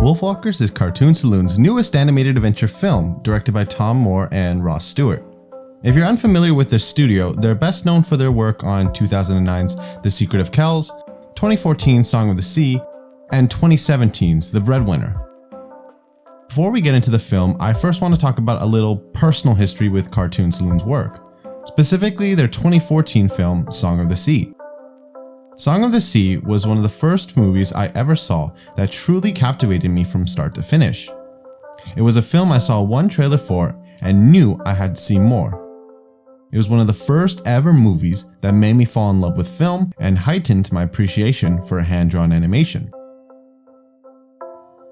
Wolfwalkers is Cartoon Saloon's newest animated adventure film, directed by Tom Moore and Ross Stewart. If you're unfamiliar with their studio, they're best known for their work on 2009's The Secret of Kells, 2014's Song of the Sea, and 2017's The Breadwinner. Before we get into the film, I first want to talk about a little personal history with Cartoon Saloon's work, specifically their 2014 film, Song of the Sea. Song of the Sea was one of the first movies I ever saw that truly captivated me from start to finish. It was a film I saw one trailer for and knew I had to see more. It was one of the first ever movies that made me fall in love with film and heightened my appreciation for hand-drawn animation.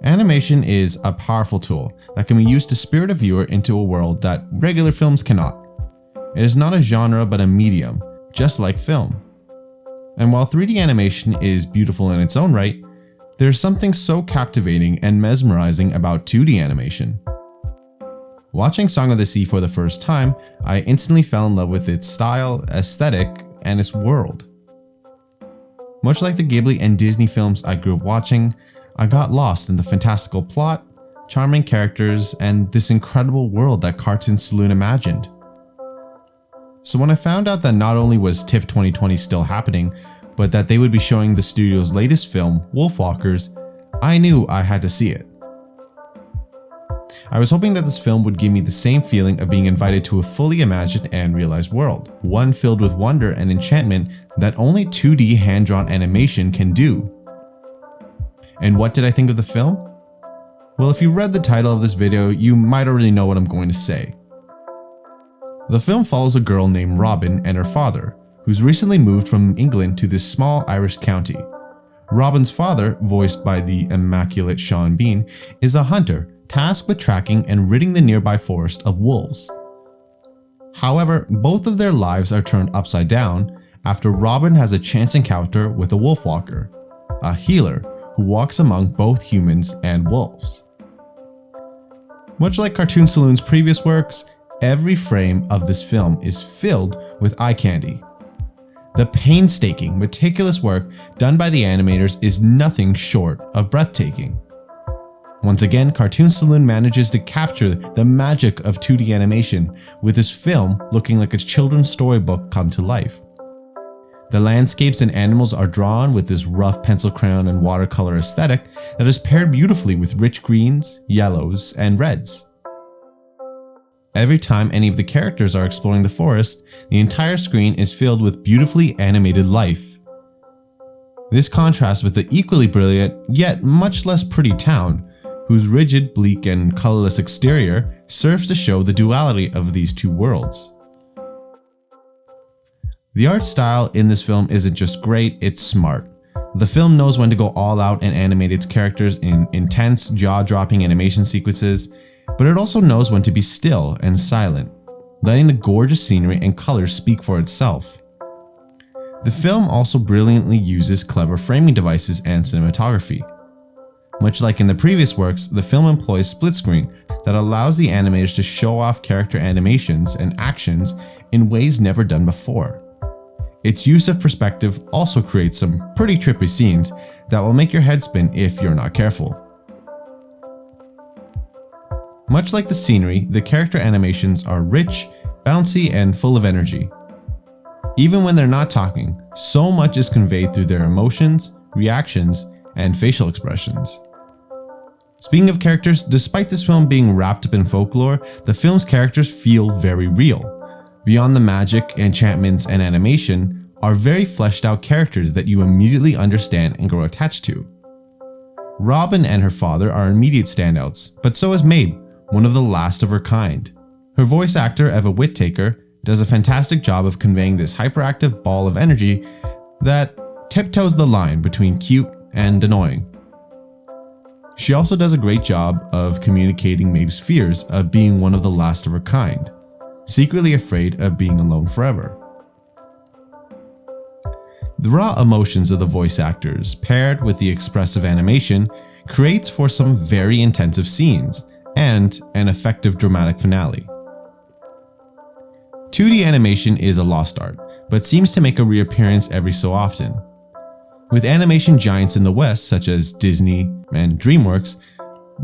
Animation is a powerful tool that can be used to spirit a viewer into a world that regular films cannot. It is not a genre but a medium, just like film. And while 3D animation is beautiful in its own right, there's something so captivating and mesmerizing about 2D animation. Watching Song of the Sea for the first time, I instantly fell in love with its style, aesthetic, and its world. Much like the Ghibli and Disney films I grew up watching, I got lost in the fantastical plot, charming characters, and this incredible world that Cartoon Saloon imagined. So when I found out that not only was TIFF 2020 still happening, but that they would be showing the studio's latest film, Wolfwalkers, I knew I had to see it. I was hoping that this film would give me the same feeling of being invited to a fully imagined and realized world, one filled with wonder and enchantment that only 2D hand-drawn animation can do. And what did I think of the film? Well, if you read the title of this video, you might already know what I'm going to say. The film follows a girl named Robin and her father, who's recently moved from England to this small Irish county. Robin's father, voiced by the immaculate Sean Bean, is a hunter tasked with tracking and ridding the nearby forest of wolves. However, both of their lives are turned upside down after Robin has a chance encounter with a Wolfwalker, a healer who walks among both humans and wolves. Much like Cartoon Saloon's previous works, every frame of this film is filled with eye candy. The painstaking, meticulous work done by the animators is nothing short of breathtaking. Once again, Cartoon Saloon manages to capture the magic of 2D animation, with this film looking like a children's storybook come to life. The landscapes and animals are drawn with this rough pencil crayon and watercolor aesthetic that is paired beautifully with rich greens, yellows, and reds. Every time any of the characters are exploring the forest, the entire screen is filled with beautifully animated life. This contrasts with the equally brilliant, yet much less pretty town, whose rigid, bleak, and colorless exterior serves to show the duality of these two worlds. The art style in this film isn't just great, it's smart. The film knows when to go all out and animate its characters in intense, jaw-dropping animation sequences, but it also knows when to be still and silent, letting the gorgeous scenery and colors speak for itself. The film also brilliantly uses clever framing devices and cinematography. Much like in the previous works, the film employs split screen that allows the animators to show off character animations and actions in ways never done before. Its use of perspective also creates some pretty trippy scenes that will make your head spin if you're not careful. Much like the scenery, the character animations are rich, bouncy, and full of energy. Even when they're not talking, so much is conveyed through their emotions, reactions, and facial expressions. Speaking of characters, despite this film being wrapped up in folklore, the film's characters feel very real. Beyond the magic, enchantments, and animation are very fleshed out characters that you immediately understand and grow attached to. Robin and her father are immediate standouts, but so is Mabe, one of the last of her kind. Her voice actor, Eva Whittaker, does a fantastic job of conveying this hyperactive ball of energy that tiptoes the line between cute and annoying. She also does a great job of communicating Mabe's fears of being one of the last of her kind, secretly afraid of being alone forever. The raw emotions of the voice actors, paired with the expressive animation, creates for some very intensive scenes and an effective dramatic finale. 2D animation is a lost art, but seems to make a reappearance every so often. With animation giants in the West such as Disney and DreamWorks,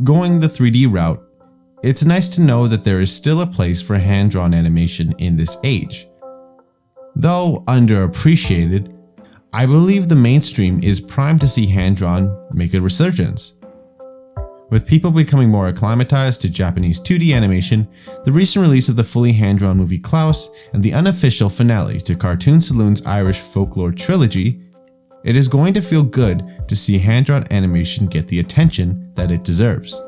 going the 3D route, it's nice to know that there is still a place for hand-drawn animation in this age. Though underappreciated, I believe the mainstream is primed to see hand-drawn make a resurgence. With people becoming more acclimatized to Japanese 2D animation, the recent release of the fully hand-drawn movie Klaus, and the unofficial finale to Cartoon Saloon's Irish folklore trilogy, it is going to feel good to see hand-drawn animation get the attention that it deserves.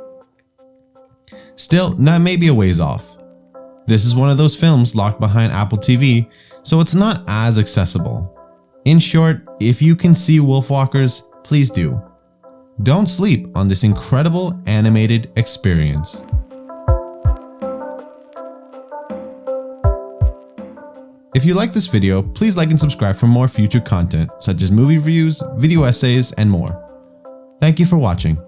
Still, that may be a ways off. This is one of those films locked behind Apple TV, so it's not as accessible. In short, if you can see Wolfwalkers, please do. Don't sleep on this incredible animated experience. If you like this video, please like and subscribe for more future content such as movie reviews, video essays, and more. Thank you for watching.